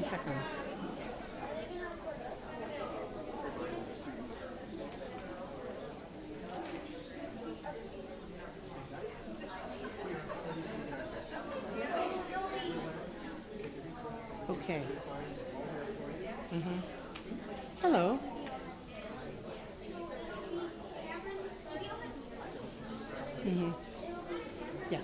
Seconds. Okay. Hello. Yeah.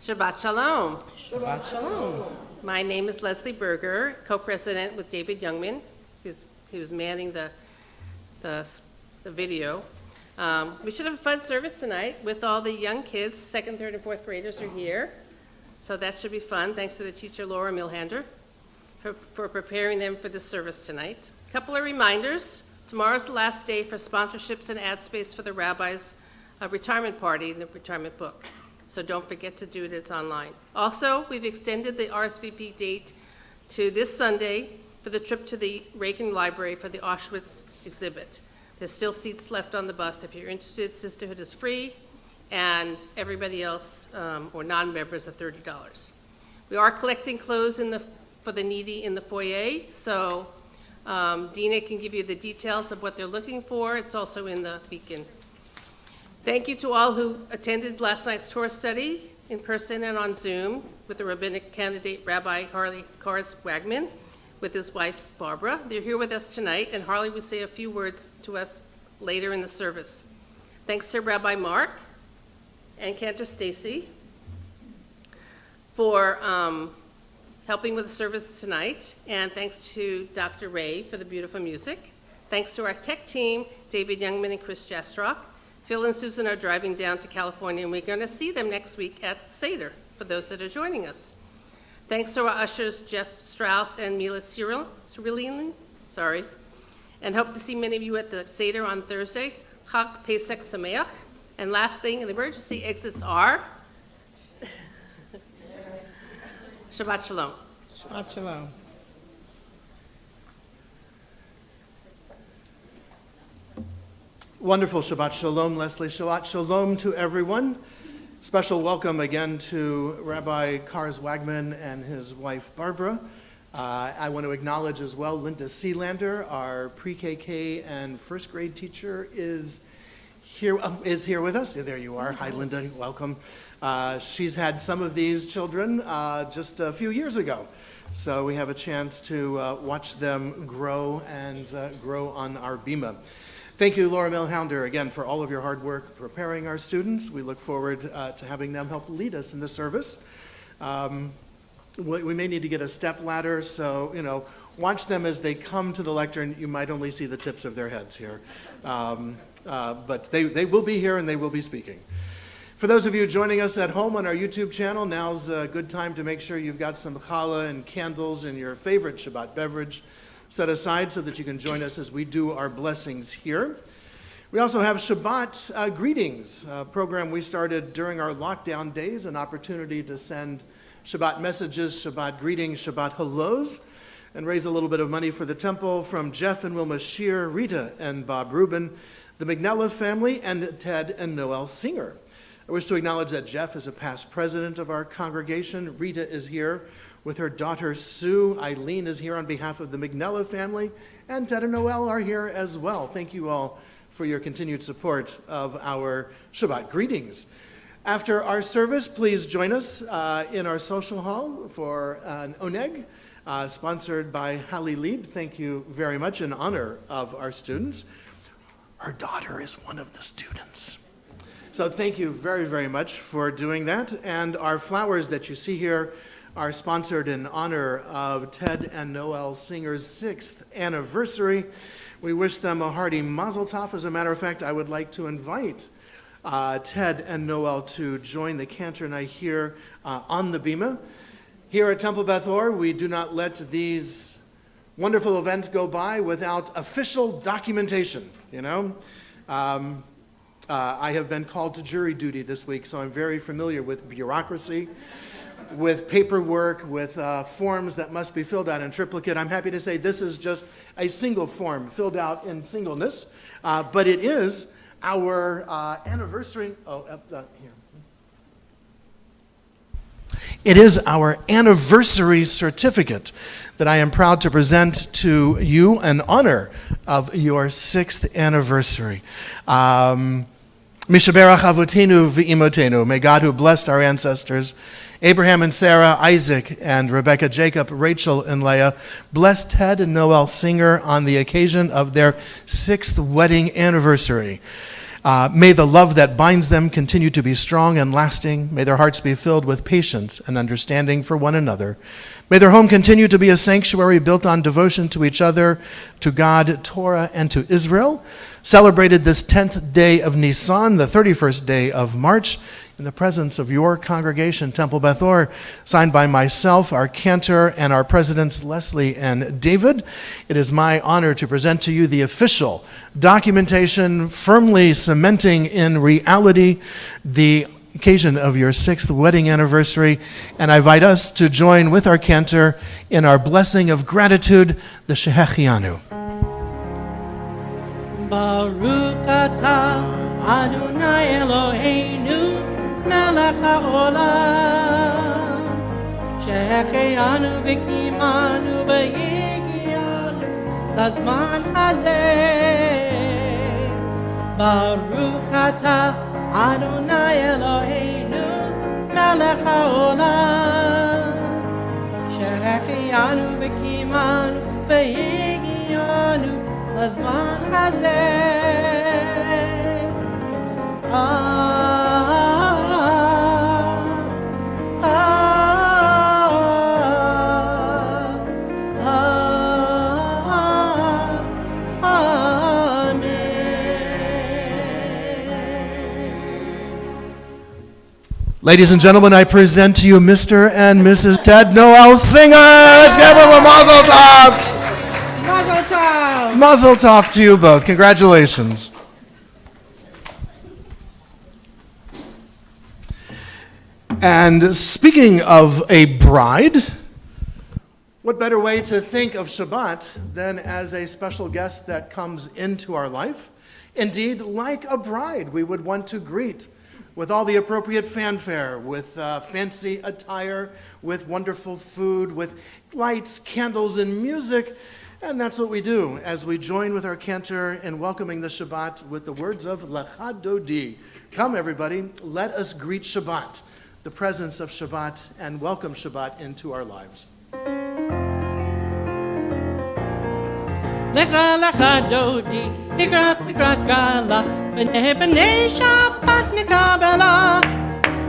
Shabbat Shalom. Shabbat Shalom. My name is Leslie Berger, co-president with David Youngman, he was manning the video. We should have a fun service tonight with all the young kids. Second, third, and fourth graders are here. So that should be fun. Thanks to the teacher, Laura Milhander, for preparing them for this service tonight. A couple of reminders. Tomorrow's the last day for sponsorships and ad space for the Rabbi's retirement party and the retirement book. So don't forget to do it, it's online. Also, we've extended the RSVP date to this Sunday for the trip to the Reagan Library for the Auschwitz exhibit. There's still seats left on the bus. If you're interested, Sisterhood is free, and everybody else, or non-members, are $30. We are collecting clothes for the needy in the foyer, so Dina can give you the details of what they're looking for. It's also in the beacon. Thank you to all who attended last night's Torah study in person and on Zoom with the rabbinic candidate Rabbi Harley Kars-Wagman with his wife Barbara. They're here with us tonight, and Harley will say a few words to us later in the service. Thanks to Rabbi Mark and Cantor Stacey for helping with the service tonight, and thanks to Dr. Ray for the beautiful music. Thanks to our tech team, David Youngman and Chris Jastrock. Phil and Susan are driving down to California, and we're going to see them next week at Seder, for those that are joining us. Thanks to our ushers, Jeff Strauss and Mila Cyrilin, and hope to see many of you at the Seder on Thursday. Chag Pesach Sameach. And last thing, the emergency exits are Shabbat Shalom. Shabbat Shalom. Wonderful. Shabbat Shalom, Leslie. Shabbat Shalom to everyone. Special welcome again to Rabbi Kars-Wagman and his wife Barbara. I want to acknowledge as well Linda Sealander, our pre-KK and first grade teacher, is here with us. There you are. Hi, Linda. Welcome. She's had some of these children just a few years ago. So we have a chance to watch them grow and grow on our bima. Thank you, Laura Milhander, again, for all of your hard work preparing our students. We look forward to having them help lead us in the service. We may need to get a step ladder, so, watch them as they come to the lectern. You might only see the tips of their heads here. But they will be here and they will be speaking. For those of you joining us at home on our YouTube channel, now's a good time to make sure you've got some challah and candles and your favorite Shabbat beverage set aside so that you can join us as we do our blessings here. We also have Shabbat greetings, a program we started during our lockdown days, an opportunity to send Shabbat messages, Shabbat greetings, Shabbat hellos, and raise a little bit of money for the temple from Jeff and Wilma Shear, Rita and Bob Rubin, the McNella family, and Ted and Noel Singer. I wish to acknowledge that Jeff is a past president of our congregation. Rita is here with her daughter Sue. Eileen is here on behalf of the McNella family, and Ted and Noel are here as well. Thank you all for your continued support of our Shabbat greetings. After our service, please join us in our social hall for an oneg, sponsored by Hallie Lieb. Thank you very much in honor of our students. Her daughter is one of the students. So thank you very, very much for doing that. And our flowers that you see here are sponsored in honor of Ted and Noel Singer's 6th anniversary. We wish them a hearty mazel tov. As a matter of fact, I would like to invite Ted and Noel to join the cantor and I here on the bima. Here at Temple Beth Or, we do not let these wonderful events go by without official documentation, you know. I have been called to jury duty this week, so I'm very familiar with bureaucracy, with paperwork, with forms that must be filled out in triplicate. I'm happy to say this is just a single form filled out in singleness, but it is our anniversary. Here. It is our anniversary certificate that I am proud to present to you in honor of your 6th anniversary. Mishaberach Avotenu v'imotenu. May God, who blessed our ancestors, Abraham and Sarah, Isaac and Rebekah, Jacob, Rachel and Leah, bless Ted and Noel Singer on the occasion of their 6th wedding anniversary. May the love that binds them continue to be strong and lasting. May their hearts be filled with patience and understanding for one another. May their home continue to be a sanctuary built on devotion to each other, to God, Torah, and to Israel. Celebrated this 10th day of Nisan, the 31st day of March, in the presence of your congregation, Temple Beth Or, signed by myself, our cantor, and our presidents, Leslie and David. It is my honor to present to you the official documentation firmly cementing in reality the occasion of your 6th wedding anniversary, and I invite us to join with our cantor in our blessing of gratitude, the Shehechianu. Baruch atah Adonai Eloheinu melech haolam shehechianu v'kimanu v'yigianu lazman hazeh. Baruch atah Adonai Eloheinu melech haolam shehechianu v'kimanu v'yigianu lazman hazeh. Ladies and gentlemen, I present to you Mr. and Mrs. Ted Noel Singer. Let's give them a mazel tov. Mazel tov! Mazel tov to you both. Congratulations. And speaking of a bride, what better way to think of Shabbat than as a special guest that comes into our life? Indeed, like a bride, we would want to greet with all the appropriate fanfare, with fancy attire, with wonderful food, with lights, candles, and music. And that's what we do as we join with our cantor in welcoming the Shabbat with the words of Lecha Dodi. Come, everybody, let us greet Shabbat, the presence of Shabbat, and welcome Shabbat into our lives. Lecha lecha dodi, nikrat nikrat gala, b'nei b'nei Shabbat nikabela.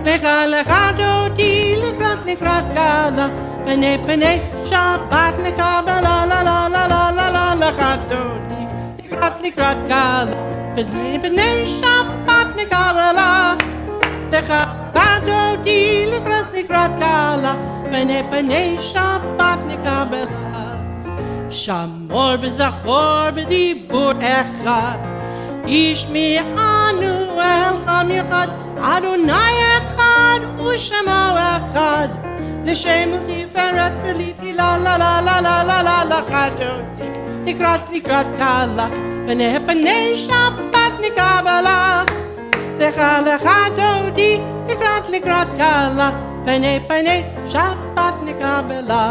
Lecha lecha dodi, nikrat nikrat gala, b'nei b'nei Shabbat nikabela. La la la la la la. Lecha dodi, nikrat nikrat gala, b'nei b'nei Shabbat nikabela. Lecha Lecha Adodi Likrat Kala Pene Shabbat Nikabela Shamor v'zachor b'dibur echad Ish mi'anu el cham yechad Adonai echad u'shemo echad L'shem u'tiferet v'liti la la la la la la la la Chadodi Likrat kala Pene Shabbat nikabela Lecha Dodi Likrat kala Pene Shabbat nikabela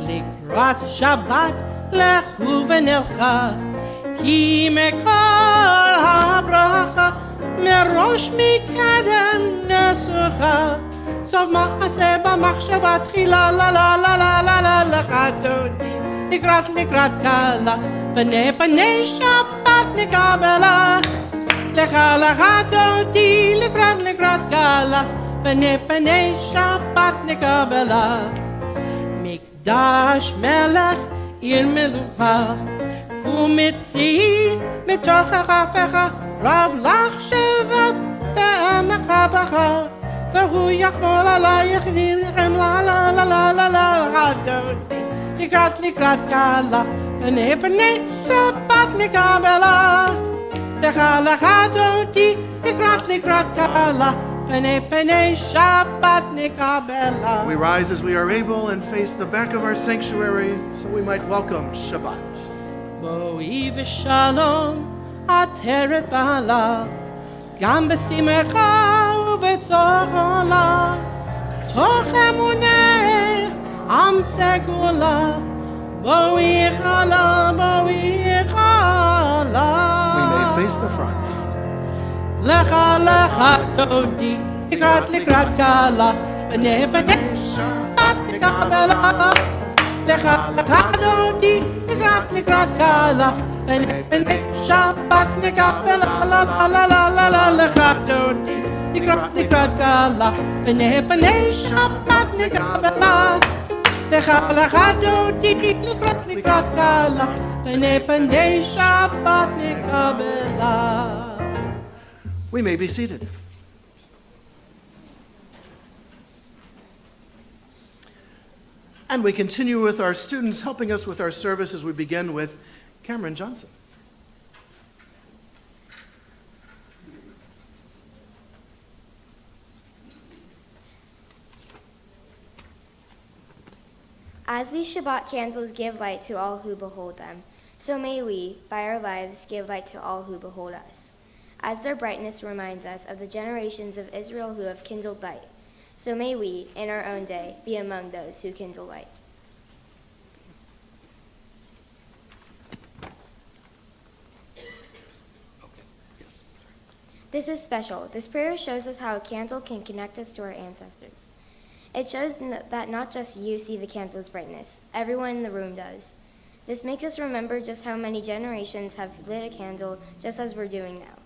Likrat Shabbat lechu v'nelcha Ki mekol ha'bracha Merosh mikadem nesucha Sov ma'aseh b'machshava tchila la la la la la la Lecha Dodi Likrat kala Pene Shabbat nikabela Lecha Dodi Likrat kala Pene Shabbat nikabela Dash melech ir melucha Kumitzi mitocha chafecha Rav lach shevat be'amecha bacha V'hu yachol alayich nilichem la la la la la la Hadodi Likrat kala Pene Shabbat nikabela Lecha Dodi Likrat kala Pene Shabbat nikabela. We rise as we are able and face the back of our sanctuary so we might welcome Shabbat. Boi v'shalom ateret b'hala Gam b'simecha u'b'tzochola Toch emuneh am segula Boi chala We may face the front. Lecha Dodi Likrat kala Pene Shabbat nikabela Lecha Dodi Likrat kala Pene Shabbat nikabela la la la la la la Lecha Dodi Likrat kala Pene Shabbat nikabela Lecha Dodi Likrat kala Pene Shabbat nikabela. We may be seated. And we continue with our students helping us with our service as we begin with Cameron Johnson. As these Shabbat candles give light to all who behold them, so may we, by our lives, give light to all who behold us. As their brightness reminds us of the generations of Israel who have kindled light, so may we, in our own day, be among those who kindle light. This is special. This prayer shows us how a candle can connect us to our ancestors. It shows that not just you see the candle's brightness, everyone in the room does. This makes us remember just how many generations have lit a candle just as we're doing now.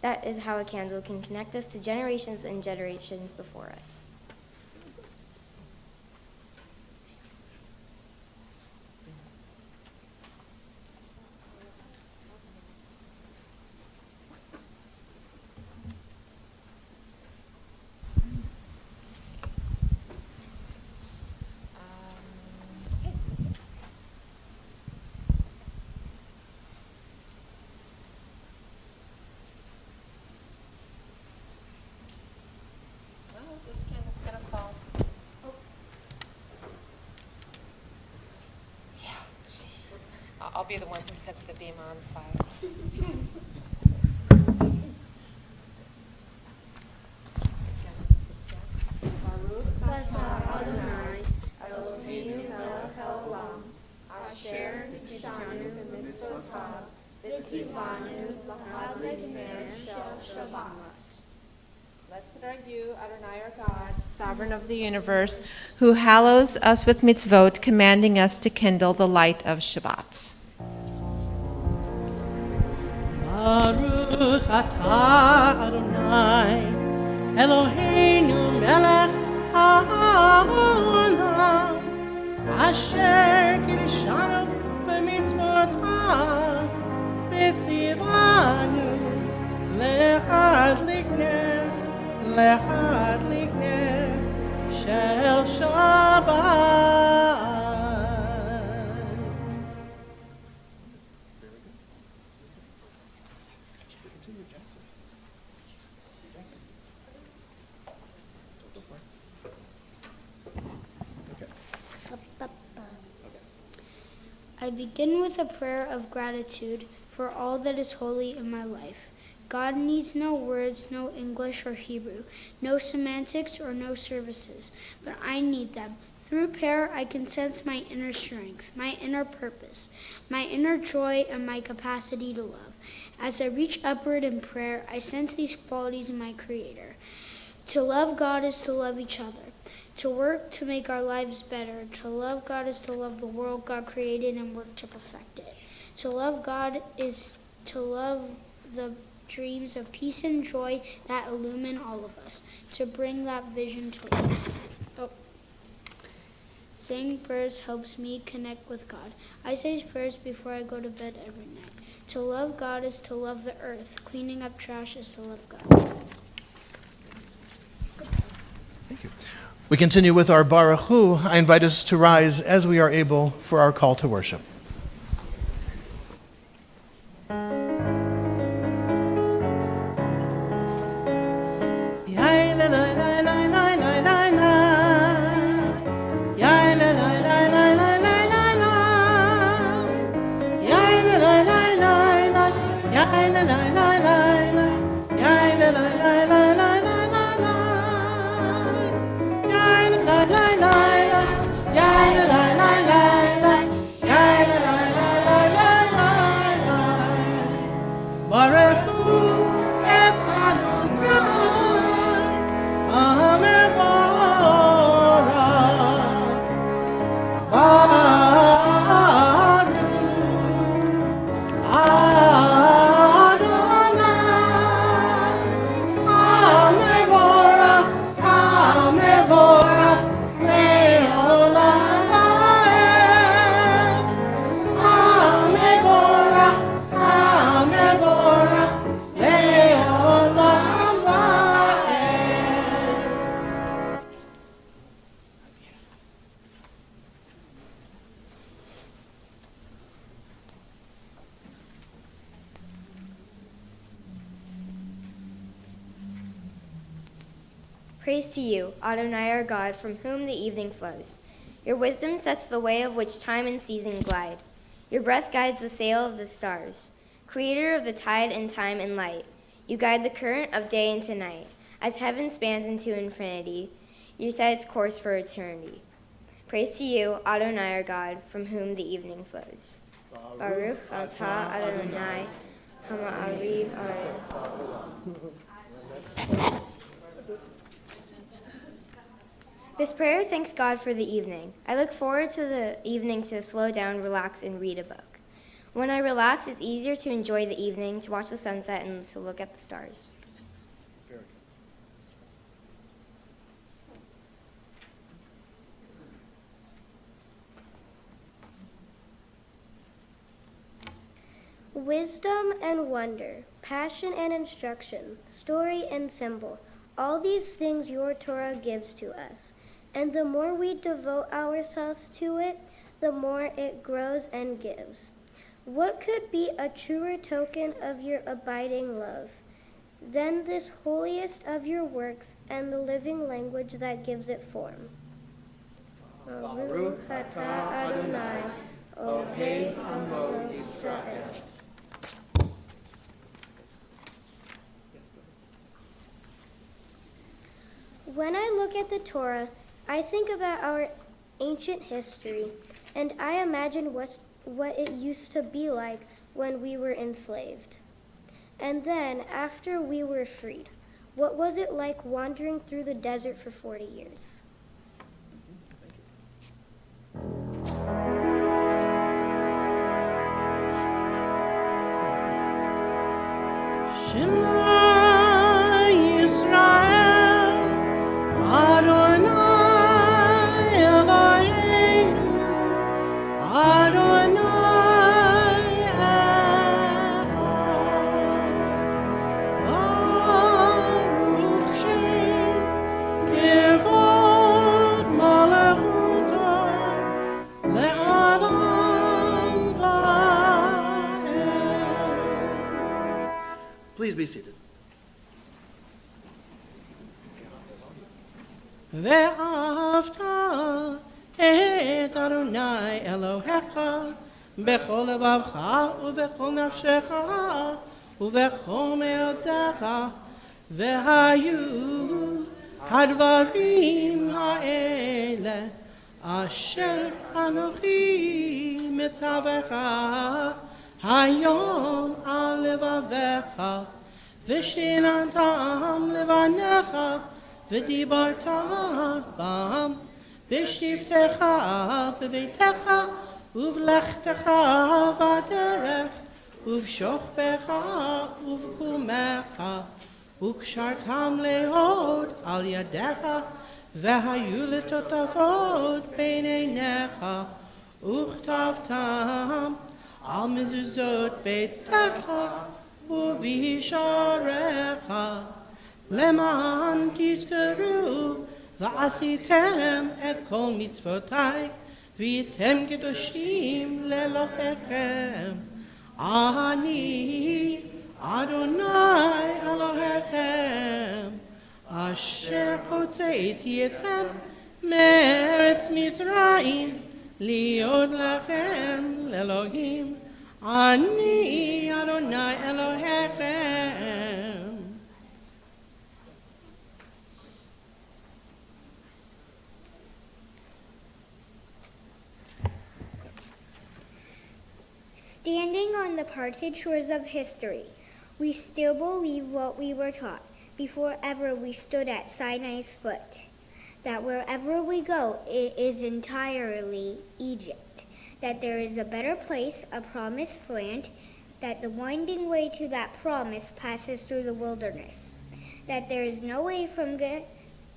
That is how a candle can connect us to generations and generations before us. I'll be the one who sets the beam on fire. Blessed are you, Adonai our God, sovereign of the universe, who hallows us with mitzvot, commanding us to kindle the light of Shabbat. Baruch atah Adonai Eloheinu melech haolam asher kiddushanu b'mitzvotav v'tzivanu le'adlik ner לחדליק נר של שבת. I begin with a prayer of gratitude for all that is holy in my life. God needs no words, no English or Hebrew, no semantics or no services, but I need them. Through prayer, I can sense my inner strength, my inner purpose, my inner joy, and my capacity to love. As I reach upward in prayer, I sense these qualities in my Creator. To love God is to love each other. To work to make our lives better. To love God is to love the world God created and work to perfect it. To love God is to love the dreams of peace and joy that illumine all of us. To bring that vision to life. Saying prayers helps me connect with God. I say prayers before I go to bed every night. To love God is to love the earth. Cleaning up trash is to love God. Thank you. We continue with our Baruch Hu. I invite us to rise as we are able for our call to worship. Praise to you, Adonai our God, from whom the evening flows. Your wisdom sets the way of which time and season glide. Your breath guides the sail of the stars. Creator of the tide and time and light, you guide the current of day into night. As heaven spans into infinity, you set its course for eternity. Praise to you, Adonai our God, from whom the evening flows. Baruch atah Adonai, hama'ariv areh. This prayer thanks God for the evening. I look forward to the evening to slow down, relax, and read a book. When I relax, it's easier to enjoy the evening, to watch the sunset, and to look at the stars. Wisdom and wonder, passion and instruction, story and symbol, all these things your Torah gives to us. And the more we devote ourselves to it, the more it grows and gives. What could be a truer token of your abiding love than this holiest of your works and the living language that gives it form? Baruch atah Adonai, Ohev Amo Yisrael. When I look at the Torah, I think about our ancient history, and I imagine what it used to be like when we were enslaved. And then, after we were freed, what was it like wandering through the desert for 40 years? Shema Yisrael, Adonai Eloheinu, Adonai Echad, Baruch Shem ואהבת את אדוני אלוהיך בכל לבבך ובכל נפשך ובכל מאודך, והיו הדברים האלה אשר אנוכי מצווך היום על לבביך, ושיננתם לבניך ודיברת בם בשבתך בביתך ובלכתך בדרך ובשוכבך ובקומך, וקשרתם לעוד על ידיך, והיו לטוטפות בין עיניך, וכתבתם על מזוזות ביתך ובשעריך, למען תזכרו ועשיתם את כל מצוותיי, והייתם קדושים לאלוהיכם. אני אדוני אלוהיכם, אשר הוצאתי אתכם מארץ מצרים, להיות לכם לאלוהים. אני אדוני אלוהיכם. Standing on the parted shores of history, we still believe what we were taught before ever we stood at Sinai's foot, that wherever we go, it is entirely Egypt, that there is a better place, a promised land, that the winding way to that promise passes through the wilderness, that there is no way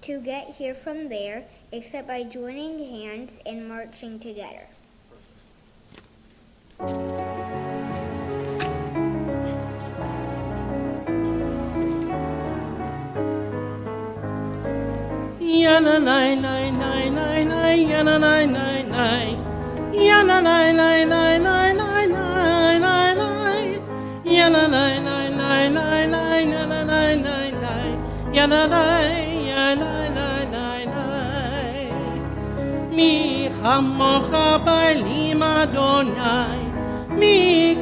to get here from there except by joining hands and marching together. Yana nai nai nai nai nai, yana nai nai nai, yana nai nai nai nai nai nai nai nai, yana nai nai nai nai nai, yana nai nai nai, yana nai yana nai nai nai. Mi chamocha ba'elim Adonai, mi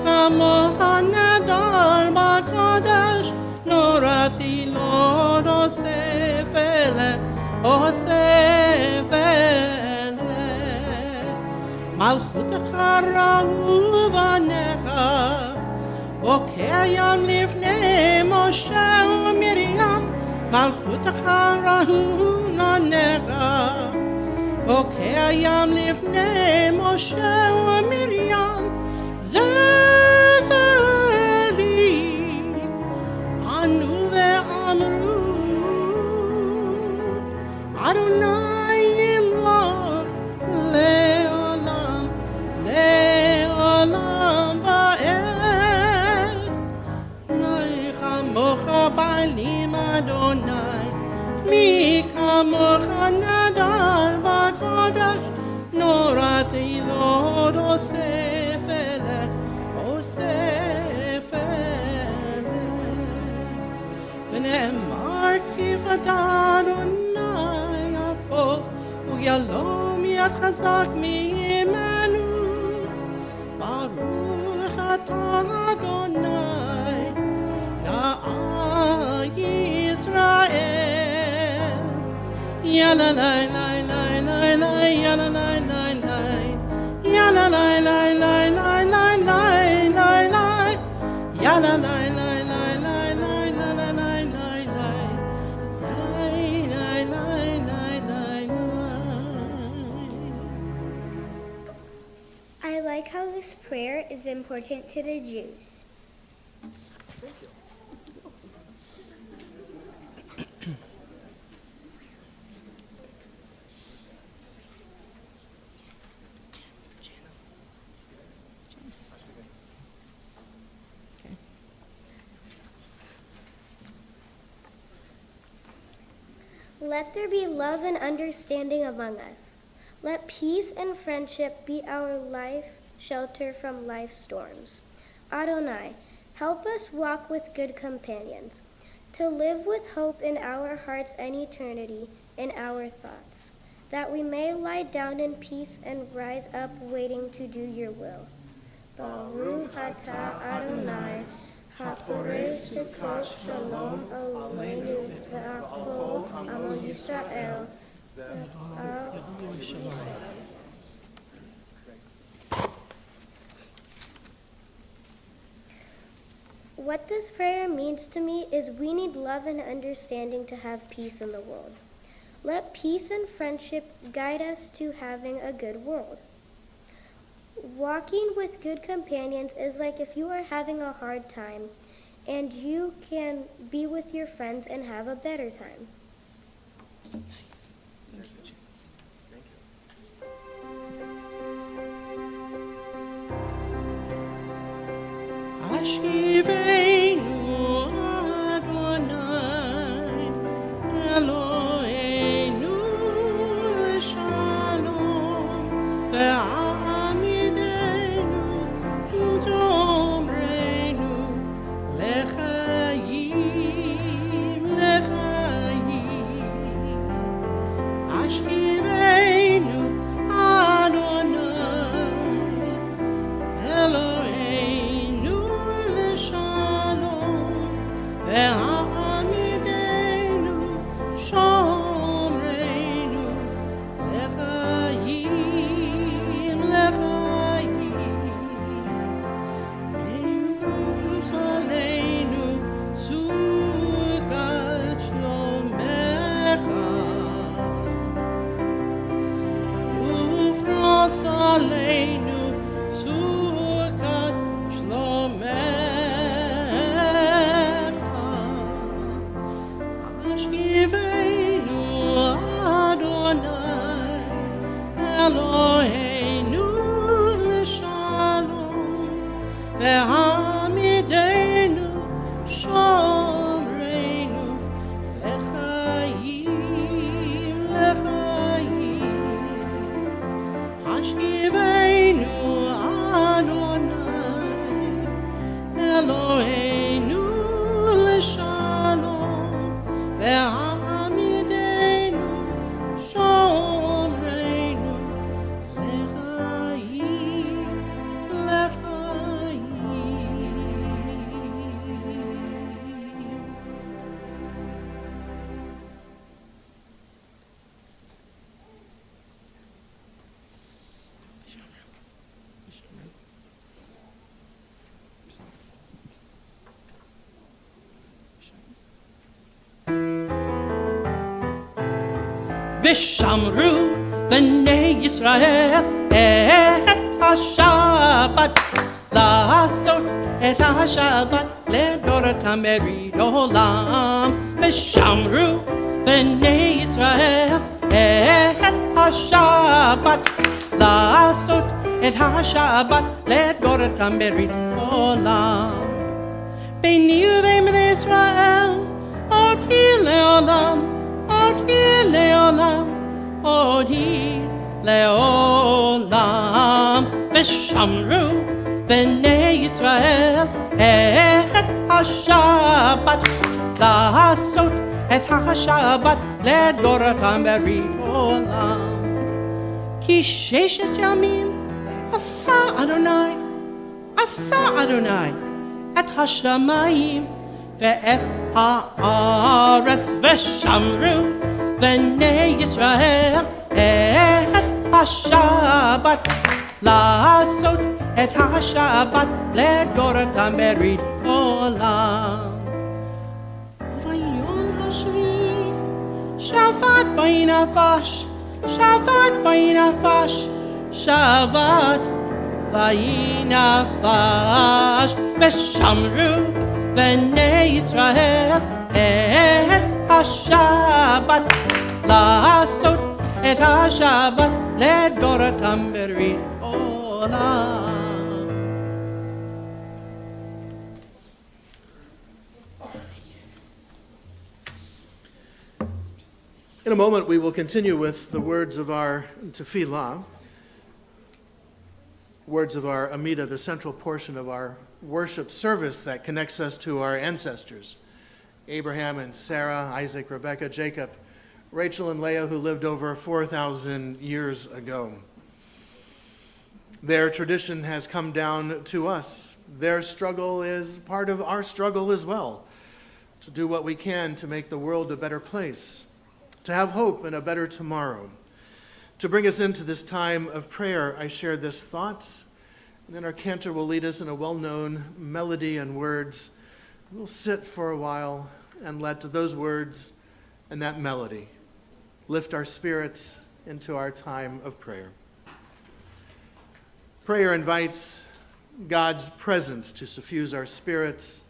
kamocha nadal b'kodesh, norati lo osef ele. אוסף אלה מלכותך ראו בניך, וקיים לפני משה ומרים, מלכותך ראו בניך, וקיים לפני משה ומרים, זרזלי ענו ואמרו Adonai Imlor Leolam Leolam Va'ed Noi Chamocha Ba'elim Adonai Mi Kamocha Nadal B'kodesh Norati Lord Osef Ele Osef Ele V'ne'emar Kivadadon ויהלום יד חזק ממנו, ברוך אתה אדוני, נאה ישראל. יאללה לי לי לי לי לי, יאללה לי לי לי, יאללה לי לי לי לי לי לי לי, יאללה לי לי I like how this prayer is important to the Jews. Let there be love and understanding among us. Let peace and friendship be our life shelter from life's storms. Adonai, help us walk with good companions. to live with hope in our hearts and eternity in our thoughts, that we may lie down in peace and rise up waiting to do your will. Baruch atah Adonai, haporeh sukkot shalom aleinu ve'akol amo Yisrael. What this prayer means to me is we need love and understanding to have peace in the world. Let peace and friendship guide us to having a good world. Walking with good companions is like if you are having a hard time and you can be with your friends and have a better time. Nice. Thank you, James. Ashivenu Adonai Eloheinu Shalom Ve'amidenu Utomrenu Lechayim Lechayim Ashivenu Adonai Eloheinu Shalom Ve'amidenu Shomreinu Lechayim Lechayim Me'usaleinu Sukat Shlomecha Ufros aleinu Sukat Shlomecha Ashkivenu Adonai Eloheinu Shalom Ve'amidenu Shomreinu Lechayim Lechayim Ashkivenu Adonai Eloheinu Shalom Ve'amidenu Shomreinu Lechayim V'shamru b'nei Yisrael et ha-Shabbat לעשות את השבת לדורותם בברית עולם ושמרו בני ישראל את השבת לעשות את השבת לדורותם בברית עולם ביני ובין בני ישראל אותי לעולם אותי לעולם אותי לעולם ושמרו בני ישראל את השבת לעשות את השבת לדורותם בברית עולם כי ששת ימים עשה אדוני את השמיים ואת הארץ ושמרו בני ישראל את השבת לעשות את השבת לדורותם בברית עולם. ויום השביעי שבת וינפש, שבת וינפש, שבת וינפש, ושמרו בני ישראל את השבת לעשות את השבת לדורותם בברית עולם. In a moment, we will continue with the words of our tefillah, words of our Amida, the central portion of our worship service that connects us to our ancestors. Abraham and Sarah, Isaac, Rebekah, Jacob, Rachel and Leah, who lived over 4,000 years ago. Their tradition has come down to us. Their struggle is part of our struggle as well, to do what we can to make the world a better place, to have hope and a better tomorrow. To bring us into this time of prayer, I share this thought, and then our cantor will lead us in a well-known melody and words. We'll sit for a while and let those words and that melody lift our spirits into our time of prayer. Prayer invites God's presence to suffuse our spirits,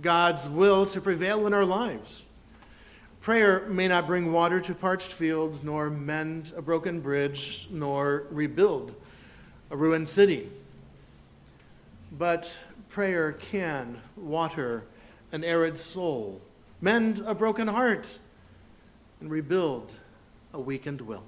God's will to prevail in our lives. Prayer may not bring water to parched fields, nor mend a broken bridge, nor rebuild a ruined city. But prayer can water an arid soul, mend a broken heart, and rebuild a weakened will.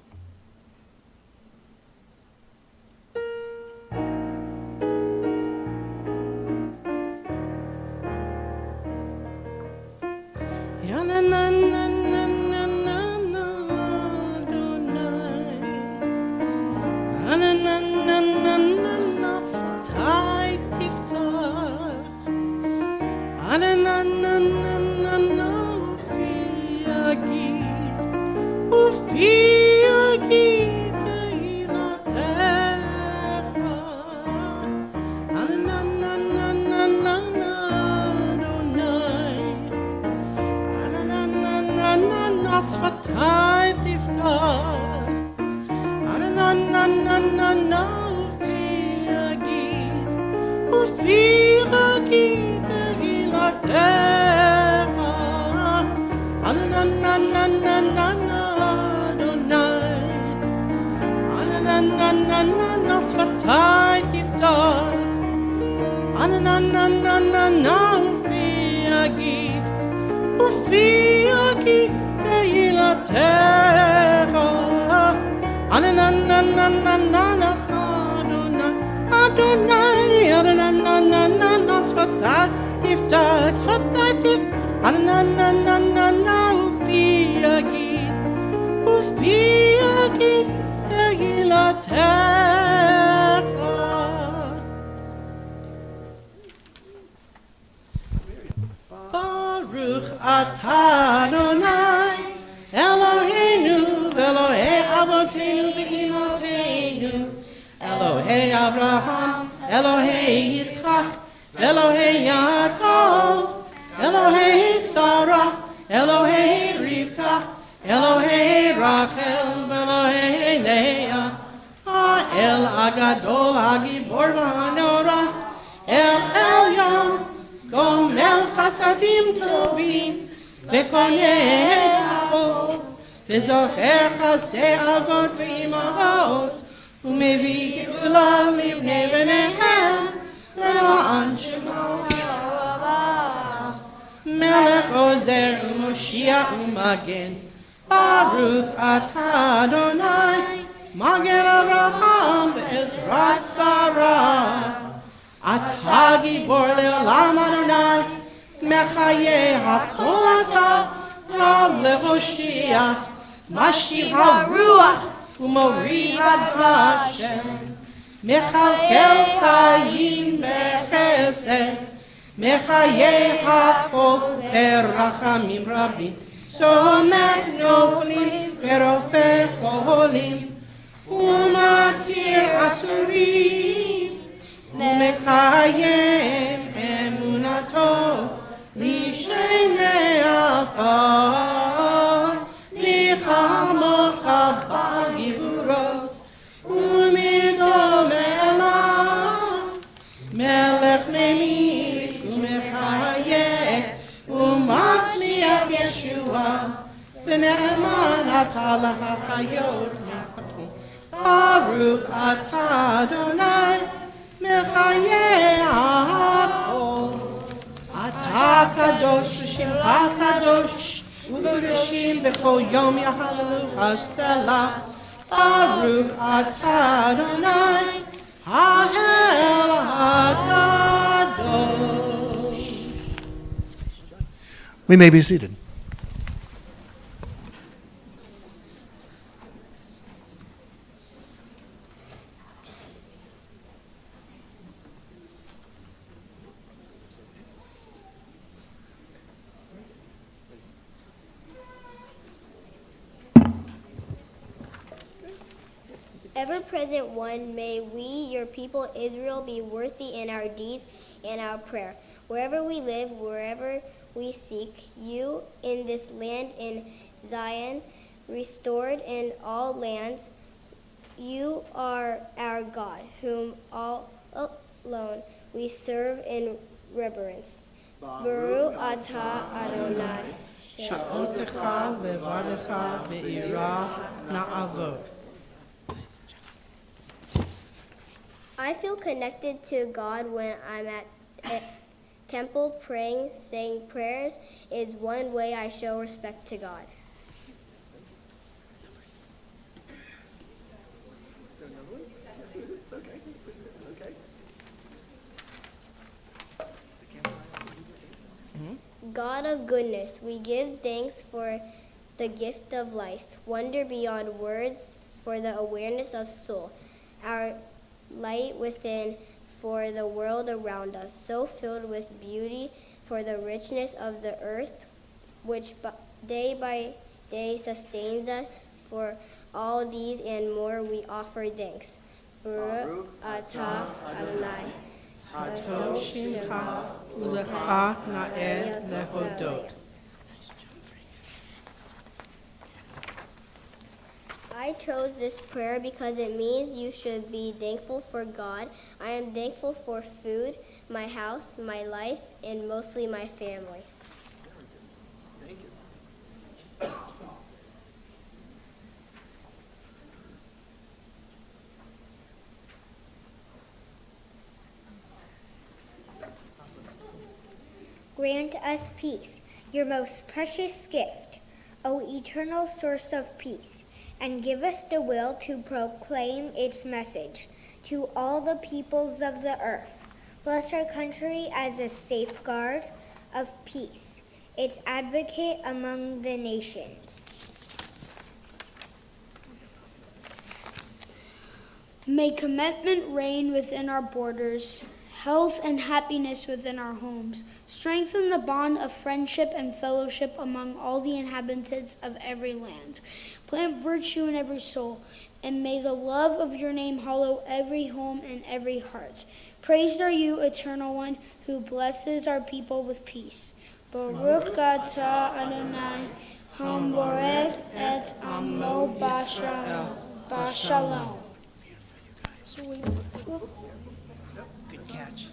Baruch atah Adonai Eloheinu Elohei Avotenu ve'imotenu Elohei Avraham Elohei Yitzchak Elohei Yaakov Elohei Sarah Elohei Rivka Elohei Rachel Elohei Leah El Agadol Hagibor v'Hanora El Elyon Gomel Chasadim Tovim V'koneh Avot V'zocher Chasdei Avot V'imahot U'mevii Geula Livnei B'neihem Le'ma'an Shemo Ha'avah Melech Ozer U'Moshiach U'Magen Baruch Atah Adonai Magen Avraham Be'ezrat Sarah Atah Gibor Le'olam Adonai Mechaye HaKol Atah Rav Le'Hoshia Mashiv HaRuach U'Mori HaDashem Mechalkel Chayim B'Chesed Mechaye HaKol Be'Rachamim Rabim Somech Noflim Be'Rofeh Koholim U'Matzir Asurim Mekayem Emunato Lishnei Afar Lichamocha B'Givurot U'Midom Elah Melech Memit U'Mechayeh U'Matzliach Yeshua V'Ne'eman Atah L'Hachayot Baruch Atah Adonai Mechaye HaKol Atah Kadosh Shemcha Kadosh U'Kedoshim B'chol Yom Yahalelu Selah Baruch Atah Adonai Ha'el HaKadosh. We may be seated. Ever-present one, may we, your people Israel, be worthy in our deeds and our prayer. Wherever we live, wherever we seek you in this land in Zion, restored in all lands, you are our God, whom all alone we serve in reverence. Baruch atah Adonai. Sha'otecha levadecha ve'irah na'avot. I feel connected to God when I'm at a temple praying. Saying prayers is one way I show respect to God. It's okay. It's okay. God of goodness, we give thanks for the gift of life, wonder beyond words for the awareness of soul, our light within for the world around us, so filled with beauty for the richness of the earth, which day by day sustains us. For all these and more we offer thanks. Baruch atah Adonai. Hato shimcha ulecha na'eh lehodot. I chose this prayer because it means you should be thankful for God. I am thankful for food, my house, my life, and mostly my family. Thank you. Grant us peace, your most precious gift, O eternal source of peace, and give us the will to proclaim its message to all the peoples of the earth. Bless our country as a safeguard of peace, its advocate among the nations. May contentment reign within our borders, health and happiness within our homes. Strengthen the bond of friendship and fellowship among all the inhabitants of every land. Plant virtue in every soul, and may the love of your name hallow every home and every heart. Praised are you, Eternal One, who blesses our people with peace. Baruch atah Adonai, hamborech et amo b'shalom. Good catch.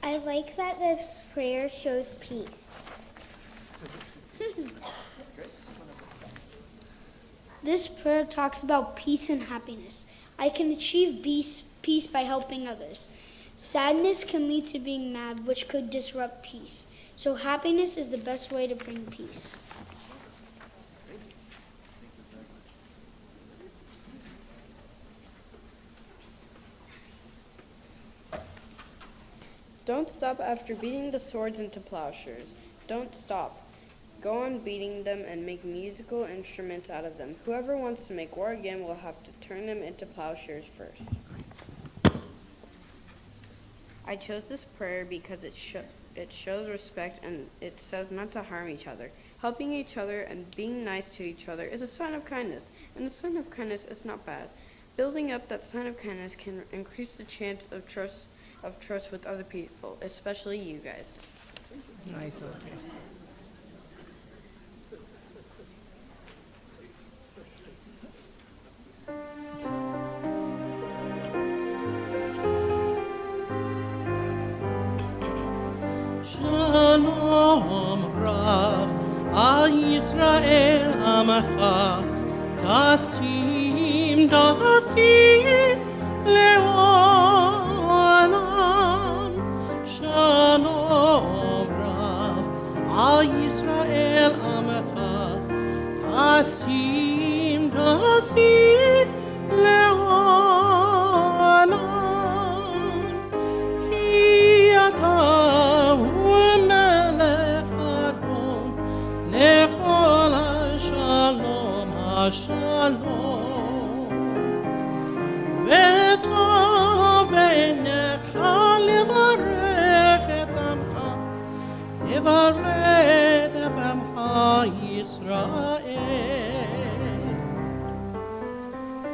I like that this prayer shows peace. This prayer talks about peace and happiness. I can achieve peace by helping others. Sadness can lead to being mad, which could disrupt peace. So happiness is the best way to bring peace. Don't stop after beating the swords into plowshares. Don't stop. Go on beating them and make musical instruments out of them. Whoever wants to make war again will have to turn them into plowshares first. I chose this prayer because it shows respect and it says not to harm each other. Helping each other and being nice to each other is a sign of kindness, and a sign of kindness is not bad. Building up that sign of kindness can increase the chance of trust with other people, especially you guys. Nice, okay. Shalom Rav al Yisrael Amacha Tasim Leolam. Shalom Rav al Yisrael Amacha Tasim Leolam. שלום, וטוב בעיניך לברך את עמך, לברך את עמך ישראל.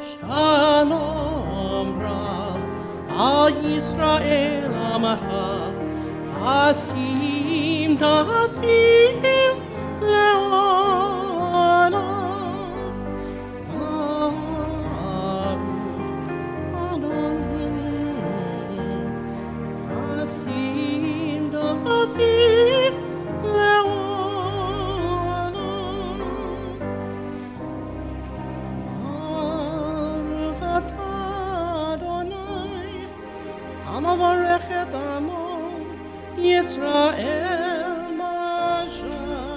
שלום רב על ישראל עמך, תשים לעולם. תשים לעולם. ברוך אתה אדוני המברך את עמו ישראל מה שלום.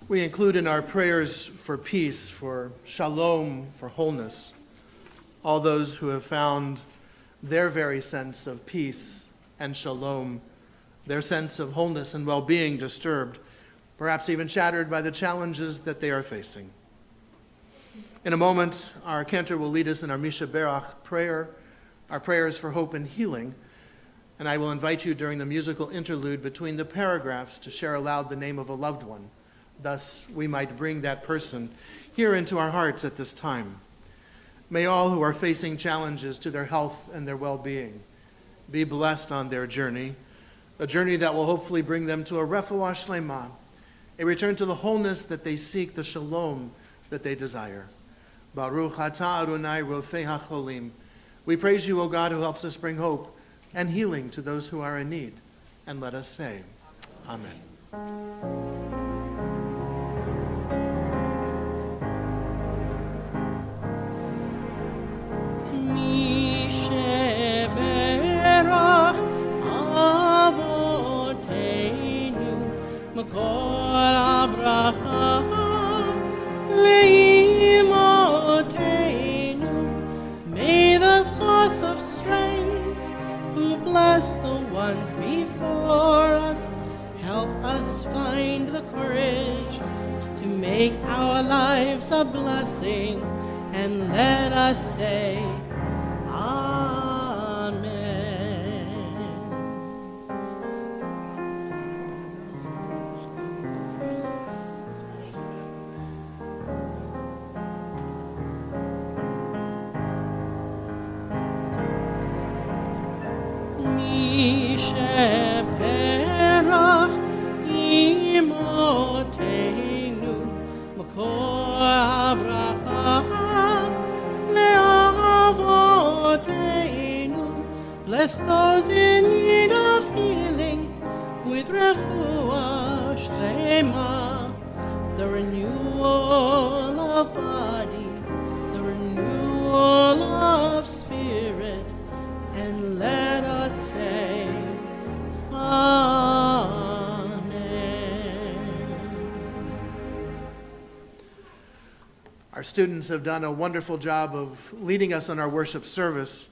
We include in our prayers for peace, for shalom, for wholeness, all those who have found their very sense of peace and shalom, their sense of wholeness and well-being disturbed, perhaps even shattered by the challenges that they are facing. In a moment, our cantor will lead us in our Misha Berach prayer, our prayers for hope and healing, and I will invite you during the musical interlude between the paragraphs to share aloud the name of a loved one. Thus, we might bring that person here into our hearts at this time. May all who are facing challenges to their health and their well-being be blessed on their journey, a journey that will hopefully bring them to a refuah shlema, a return to the wholeness that they seek, the shalom that they desire. Baruch atah Adonai rofei hacholim. We praise you, O God, who helps us bring hope and healing to those who are in need. And let us say, Amen. מקור הברכה לאמותינו. May the source of strength, who bless the ones before us, help us find the courage to make our lives a blessing, and let us say, bless those in need of healing with refuah shlema, the renewal of body, the renewal of spirit, and let us say, Amen. Our students have done a wonderful job of leading us on our worship service.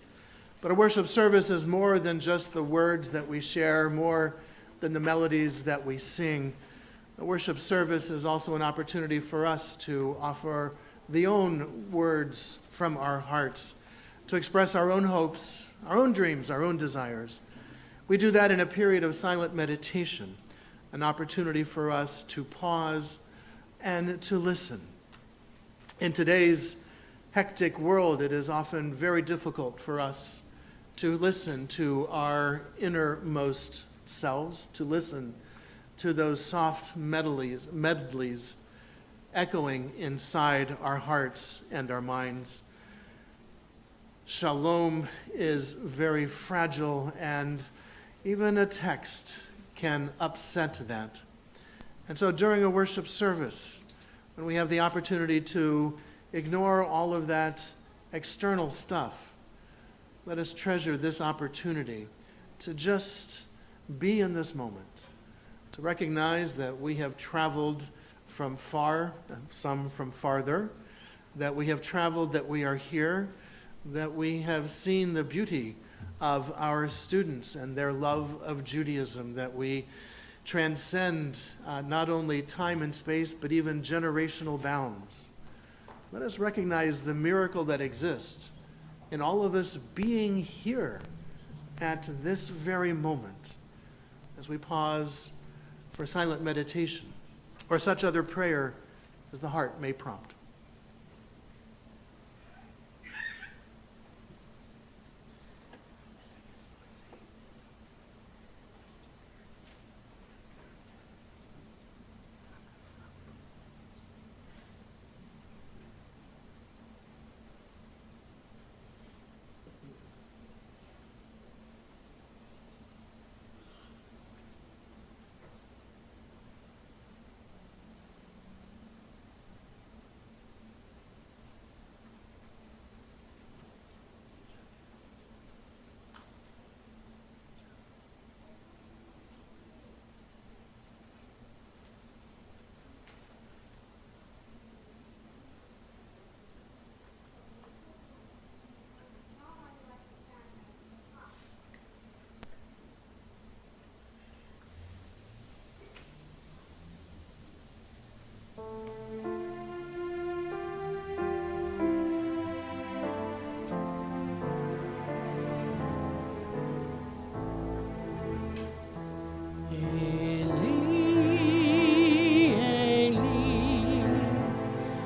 But a worship service is more than just the words that we share, more than the melodies that we sing. A worship service is also an opportunity for us to offer the own words from our hearts, to express our own hopes, our own dreams, our own desires. We do that in a period of silent meditation, an opportunity for us to pause and to listen. In today's hectic world, it is often very difficult for us to listen to our innermost selves, to listen to those soft medleys echoing inside our hearts and our minds. Shalom is very fragile, and even a text can upset that. And so during a worship service, when we have the opportunity to ignore all of that external stuff, let us treasure this opportunity to just be in this moment, to recognize that we have traveled from far, some from farther, that we have traveled, that we are here, that we have seen the beauty of our students and their love of Judaism, that we transcend not only time and space, but even generational bounds. Let us recognize the miracle that exists in all of us being here at this very moment, as we pause for silent meditation or such other prayer as the heart may prompt.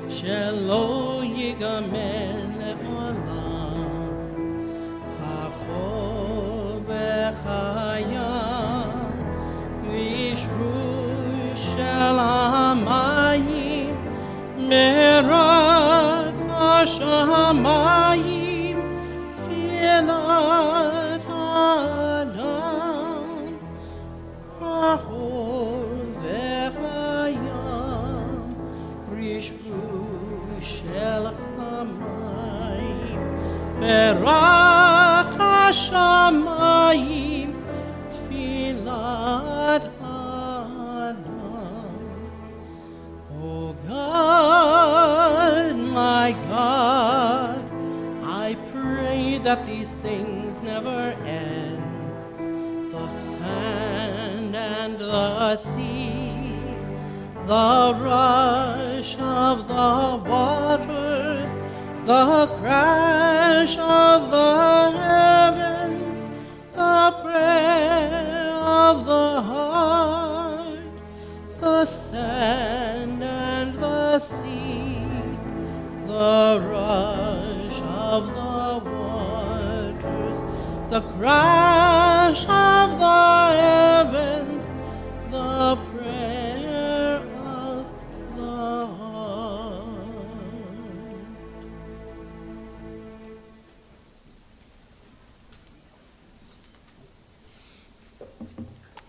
שלא ייגמר לעולם, החול וחיה, וישבו של המים, מרק השמיים, תפילת האדם, החול וחיה, וישבו של המים, ברק השמיים, תפילת האדם. Oh God, my God, I pray that these things never end. The sand and the sea, the rush of the waters, the crash of the heavens, the prayer of the heart, the sand and the sea, the rush of the waters, the crash of the heavens, the prayer of the heart.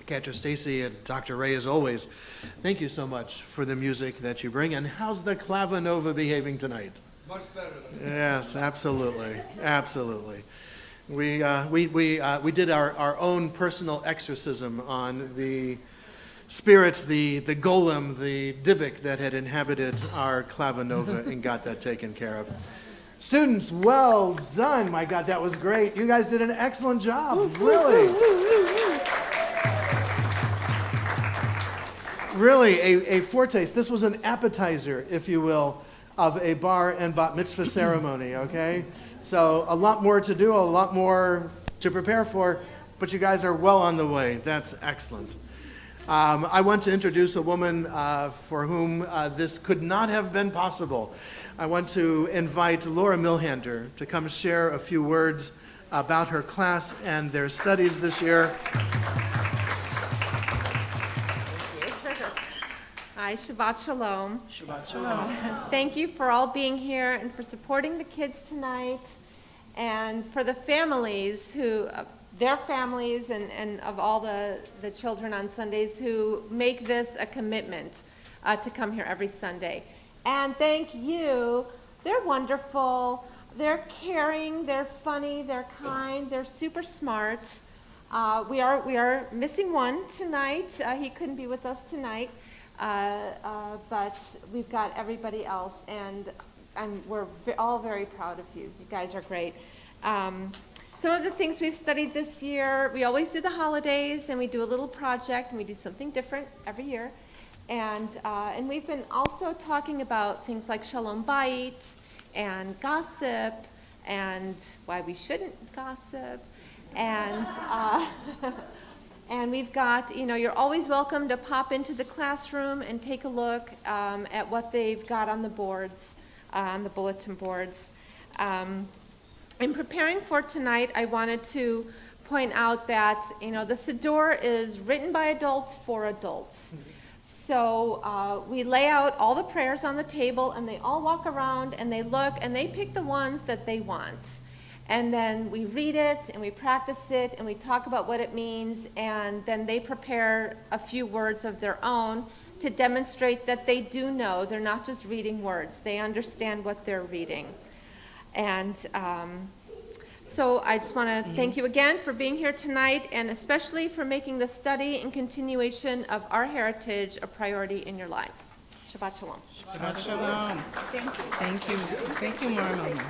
Cantor Stacey and Dr. Ray, as always, thank you so much for the music that you bring. And how's the Clavinova behaving tonight? Much better than Yes, absolutely, absolutely. We did our own personal exorcism on the spirits, the golem, the Dybbuk that had inhabited our Clavinova and got that taken care of. Students, well done. My God, that was great. You guys did an excellent job, really. Really, a foretaste. This was an appetizer, if you will, of a bar and bat mitzvah ceremony, okay? So a lot more to do, a lot more to prepare for, but you guys are well on the way. That's excellent. I want to introduce a woman for whom this could not have been possible. I want to invite Laura Milhander to come share a few words about her class and their studies this year. Hi, Shabbat Shalom. Shabbat Shalom. Thank you for all being here and for supporting the kids tonight, and for the families who, their families and of all the children on Sundays who make this a commitment to come here every Sunday. And thank you. They're wonderful. They're caring. They're funny. They're kind. They're super smart. We are missing one tonight. He couldn't be with us tonight. But we've got everybody else, and we're all very proud of you. You guys are great. Some of the things we've studied this year, we always do the holidays, and we do a little project, and we do something different every year. And we've been also talking about things like shalom bayit and gossip and why we shouldn't gossip. And and we've got, you're always welcome to pop into the classroom and take a look at what they've got on the boards, on the bulletin boards. In preparing for tonight, I wanted to point out that, the Siddur is written by adults for adults. So we lay out all the prayers on the table, and they all walk around, and they look, and they pick the ones that they want. And then we read it, and we practice it, and we talk about what it means, and then they prepare a few words of their own to demonstrate that they do know. They're not just reading words. They understand what they're reading. And so I just want to thank you again for being here tonight, and especially for making the study and continuation of our heritage a priority in your lives. Shabbat Shalom. Shabbat Shalom. Thank you. Thank you, Marma.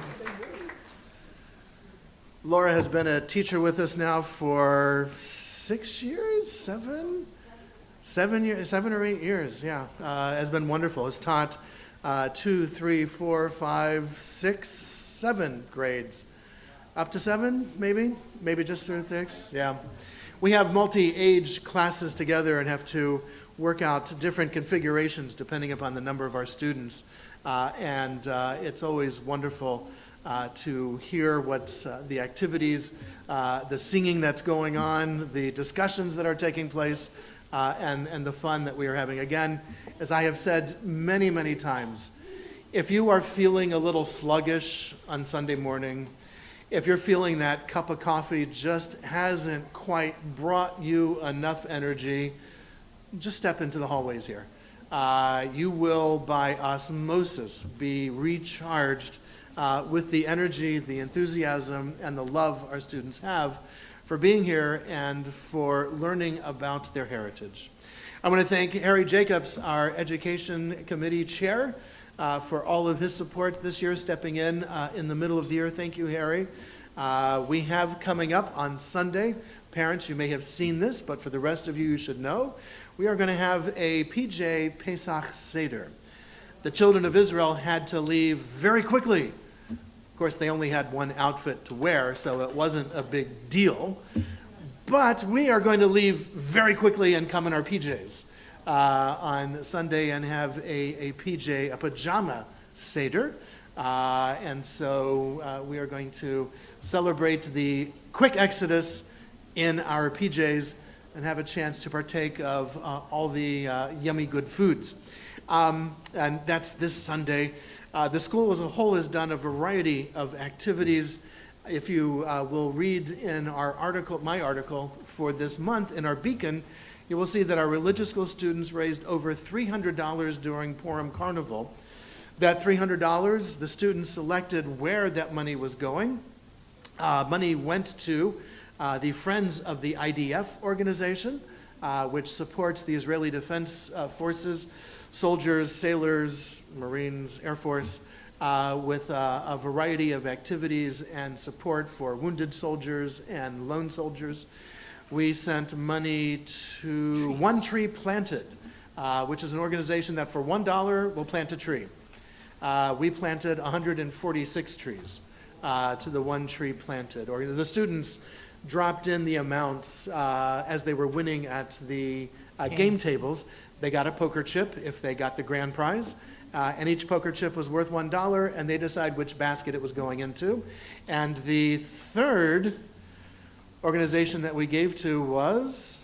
Laura has been a teacher with us now for 6 years, 7 years, 7 or 8 years, yeah. Has been wonderful. Has taught 2, 3, 4, 5, 6, 7 grades. Up to 7, maybe just through 6, yeah. We have multi-age classes together and have to work out different configurations depending upon the number of our students. And it's always wonderful to hear what's the activities, the singing that's going on, the discussions that are taking place, and the fun that we are having. Again, as I have said many, many times, if you are feeling a little sluggish on Sunday morning, if you're feeling that cup of coffee just hasn't quite brought you enough energy, just step into the hallways here. You will, by osmosis, be recharged with the energy, the enthusiasm, and the love our students have for being here and for learning about their heritage. I want to thank Harry Jacobs, our Education Committee Chair, for all of his support this year, stepping in the middle of the year. Thank you, Harry. We have coming up on Sunday, parents, you may have seen this, but for the rest of you, you should know, we are going to have a PJ Pesach Seder. The children of Israel had to leave very quickly. Of course, they only had one outfit to wear, so it wasn't a big deal. But we are going to leave very quickly and come in our PJs on Sunday and have a pajama Seder. And so we are going to celebrate the quick exodus in our PJs and have a chance to partake of all the yummy good foods. And that's this Sunday. The school as a whole has done a variety of activities. If you will read in our article, my article for this month in our Beacon, you will see that our religious school students raised over $300 during Purim Carnival. That $300, the students selected where that money was going. Money went to the Friends of the IDF organization, which supports the Israeli Defense Forces, soldiers, sailors, Marines, Air Force, with a variety of activities and support for wounded soldiers and lone soldiers. We sent money to One Tree Planted, which is an organization that for $1 will plant a tree. We planted 146 trees to the One Tree Planted. Or the students dropped in the amounts as they were winning at the game tables. They got a poker chip if they got the grand prize, and each poker chip was worth $1, and they decide which basket it was going into. And the third organization that we gave to was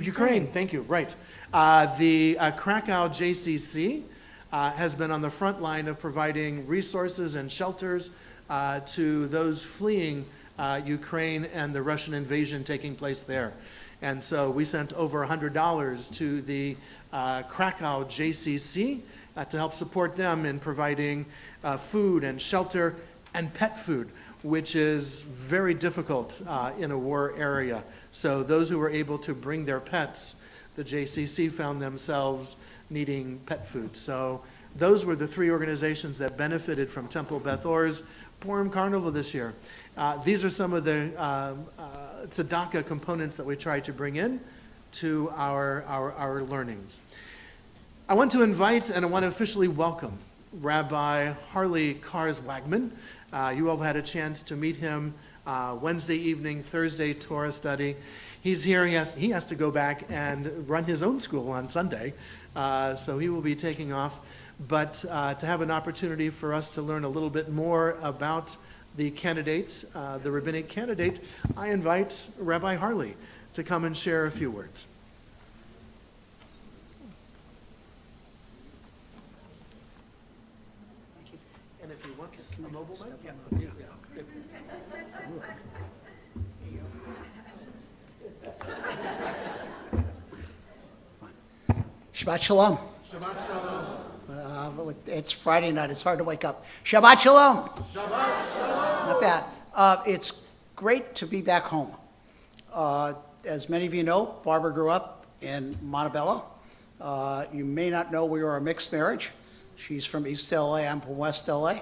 Ukraine. Thank you. Right. The Krakow JCC has been on the front line of providing resources and shelters to those fleeing Ukraine and the Russian invasion taking place there. And so we sent over $100 to the Krakow JCC to help support them in providing food and shelter and pet food, which is very difficult in a war area. So those who were able to bring their pets, the JCC found themselves needing pet food. So those were the three organizations that benefited from Temple Beth Or's Purim Carnival this year. These are some of the tzedakah components that we try to bring in to our learnings. I want to invite and I want to officially welcome Rabbi Harley Kars-Wagman. You all had a chance to meet him Wednesday evening, Thursday Torah study. He's here. He has to go back and run his own school on Sunday, so he will be taking off. But to have an opportunity for us to learn a little bit more about the candidate, the rabbinic candidate, I invite Rabbi Harley to come and share a few words. And if you want a mobile mic, yeah. Shabbat Shalom. Shabbat Shalom. It's Friday night. It's hard to wake up. Shabbat Shalom. Shabbat Shalom. Not bad. It's great to be back home. As many of you know, Barbara grew up in Montebello. You may not know we were a mixed marriage. She's from East LA. I'm from West LA.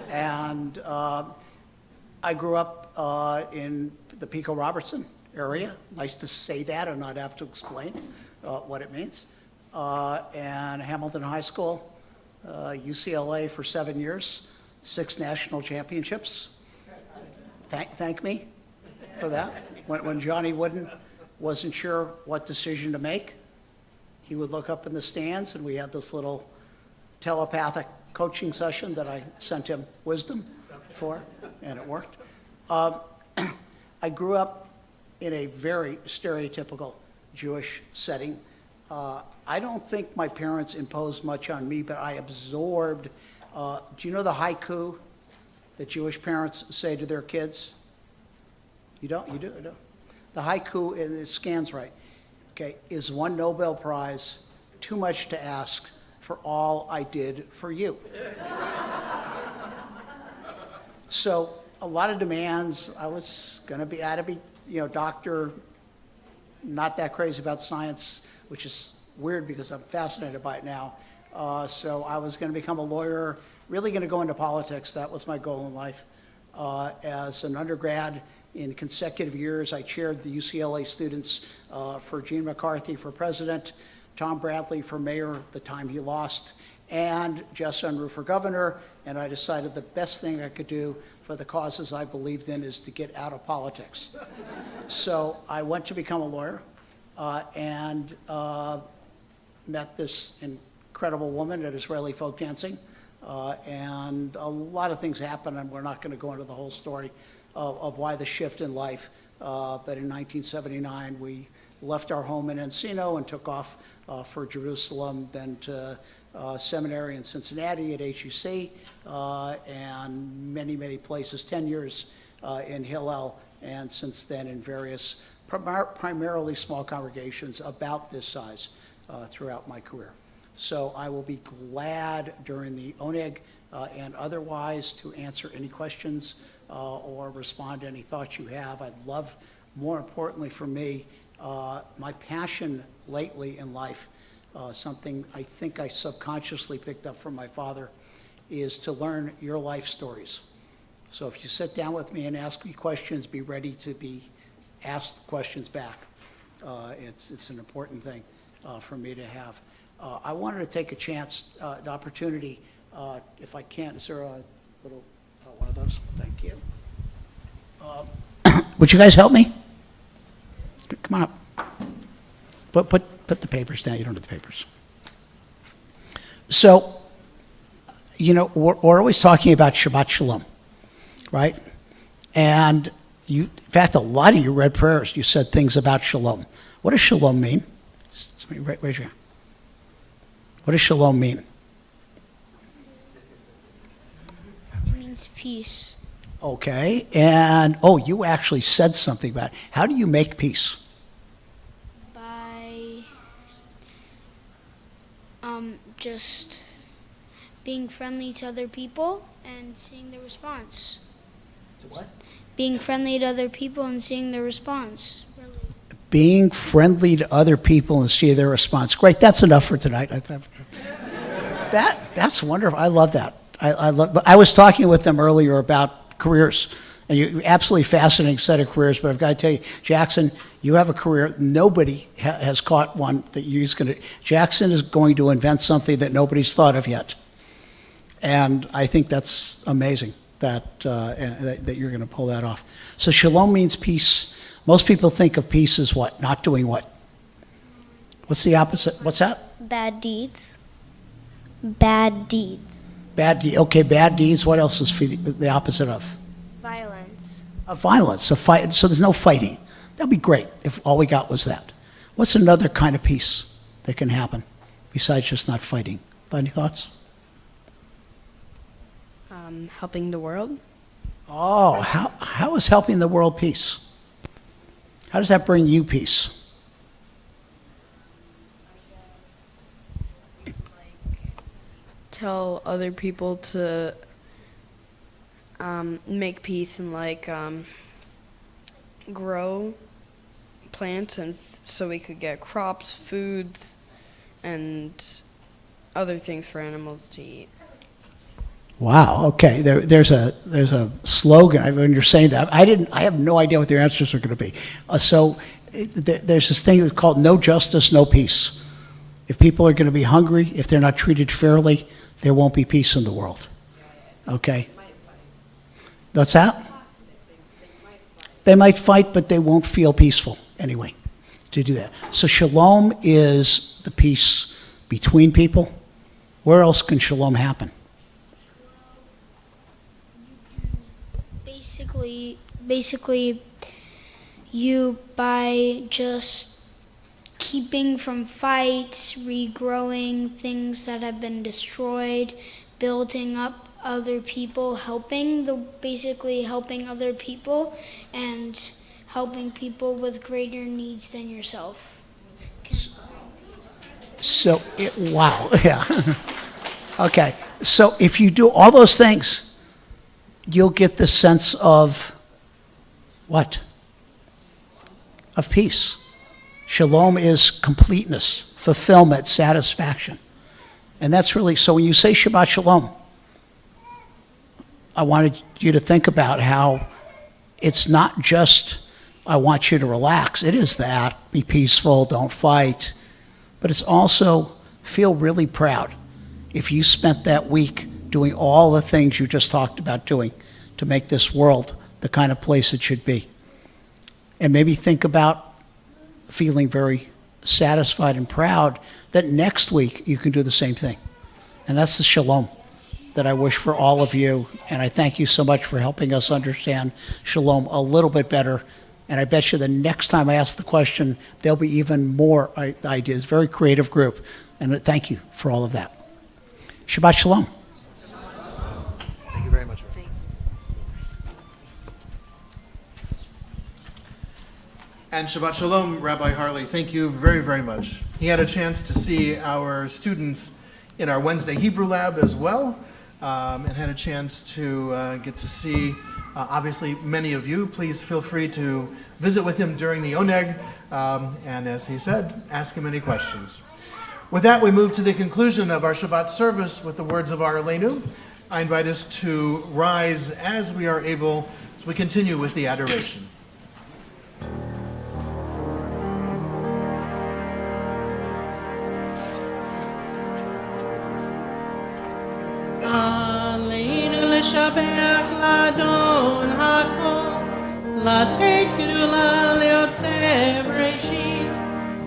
And I grew up in the Pico Robertson area. Nice to say that and not have to explain what it means. And Hamilton High School, UCLA for 7 years, 6 national championships. Thank me for that. When Johnny Wooden wasn't sure what decision to make, he would look up in the stands, and we had this little telepathic coaching session that I sent him wisdom for, and it worked. I grew up in a very stereotypical Jewish setting. I don't think my parents imposed much on me, but I absorbed. Do you know the haiku that Jewish parents say to their kids? You don't? You do? You do. The haiku, it scans right. Okay, is one Nobel Prize too much to ask for all I did for you? So a lot of demands. I had to be, doctor, not that crazy about science, which is weird because I'm fascinated by it now. So I was going to become a lawyer, really going to go into politics. That was my goal in life. As an undergrad, in consecutive years, I chaired the UCLA students for Gene McCarthy for president, Tom Bradley for mayor the time he lost, and Jess Unruh for governor. And I decided the best thing I could do for the causes I believed in is to get out of politics. So I went to become a lawyer and met this incredible woman at Israeli folk dancing. And a lot of things happened, and we're not going to go into the whole story of why the shift in life. But in 1979, we left our home in Encino and took off for Jerusalem, then to seminary in Cincinnati at HUC, and many, many places, 10 years in Hillel, and since then in various, primarily small congregations about this size throughout my career. So I will be glad during the oneg and otherwise to answer any questions or respond to any thoughts you have. I'd love, more importantly for me, my passion lately in life, something I think I subconsciously picked up from my father, is to learn your life stories. So if you sit down with me and ask me questions, be ready to be asked questions back. It's an important thing for me to have. I wanted to take a chance, an opportunity, if I can. Is there a little, one of those? Thank you. Would you guys help me? Come on up. Put the papers down. You don't have the papers. So, we're always talking about Shabbat Shalom, right? And in fact, a lot of you read prayers. You said things about Shalom. What does Shalom mean? Somebody raise your hand. What does Shalom mean? It means peace. Okay, and you actually said something about it. How do you make peace? By just being friendly to other people and seeing the response. To what? Being friendly to other people and seeing the response. Really. Being friendly to other people and see their response. Great, that's enough for tonight. That's wonderful. I love that. I love, but I was talking with them earlier about careers, and you absolutely fascinating set of careers, but I've got to tell you, Jackson, you have a career, nobody has caught one that Jackson is going to invent something that nobody's thought of yet. And I think that's amazing that you're going to pull that off. So shalom means peace. Most people think of peace as what? Not doing what? What's the opposite? What's that? Bad deeds. Bad deeds. Okay, bad deeds. What else is the opposite of? Violence. Violence. So there's no fighting. That'd be great if all we got was that. What's another kind of peace that can happen besides just not fighting? Any thoughts? Helping the world. Oh, how is helping the world peace? How does that bring you peace? Tell other people to make peace and grow plants and so we could get crops, foods, and other things for animals to eat. Wow. Okay. There's a slogan when you're saying that. I have no idea what their answers are going to be. There's this thing that's called no justice, no peace. If people are going to be hungry, if they're not treated fairly, there won't be peace in the world. Okay. What's that? They might fight, but they won't feel peaceful anyway to do that. So shalom is the peace between people. Where else can shalom happen? Basically, you by just keeping from fights, regrowing things that have been destroyed, building up other people, helping other people, and helping people with greater needs than yourself. Wow, yeah. Okay, so if you do all those things, you'll get the sense of what? Of peace. Shalom is completeness, fulfillment, satisfaction. And that's really, so when you say Shabbat Shalom, I wanted you to think about how it's not just, I want you to relax. It is that, be peaceful, don't fight. But it's also, feel really proud if you spent that week doing all the things you just talked about doing to make this world the kind of place it should be. And maybe think about feeling very satisfied and proud that next week you can do the same thing. And that's the shalom that I wish for all of you. And I thank you so much for helping us understand shalom a little bit better. And I bet you the next time I ask the question, there'll be even more ideas. Very creative group. And thank you for all of that. Shabbat Shalom. Thank you very much. And Shabbat Shalom, Rabbi Harley. Thank you very, very much. He had a chance to see our students in our Wednesday Hebrew lab as well, and had a chance to get to see, obviously, many of you. Please feel free to visit with him during the Oneg, and as he said, ask him any questions. With that, we move to the conclusion of our Shabbat service with the words of our Aleinu. I invite us to rise as we are able as we continue with the adoration. Aleinu l'shabeach l'Adon ha'chol, לתת גדולה ליוצא בראשית,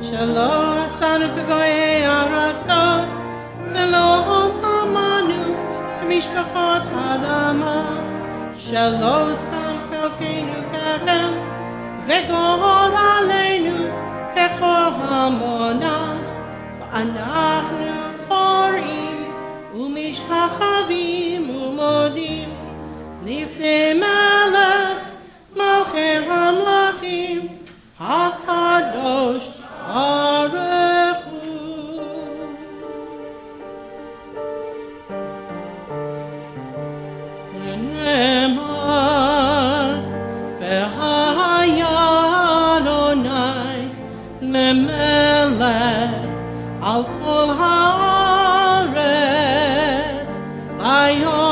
שלא עשנו כגויי ארצות, ולא שמנו במשפחות האדמה, שלא שם חלקנו כבן, וגורלנו כחומונם, ואנחנו קוראים ומשתחווים ומודים לפני מלך מלכי המלכים הקדוש ברוך הוא. ונאמר והיה אדוני למלך על כל הארץ ויאמר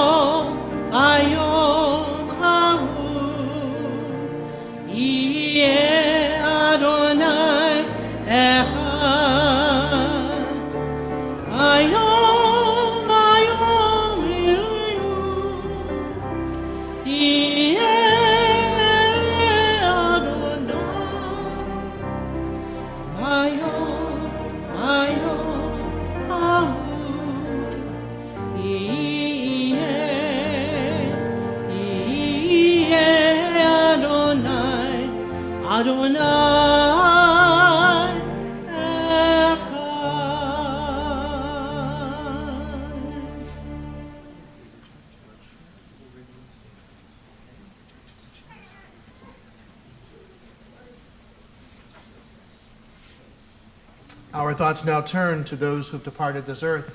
Ayom, ayom, Yeh Adonai. Ayom, ayom, Yeh Adonai, Adonai Echad. Our thoughts now turn to those who have departed this earth,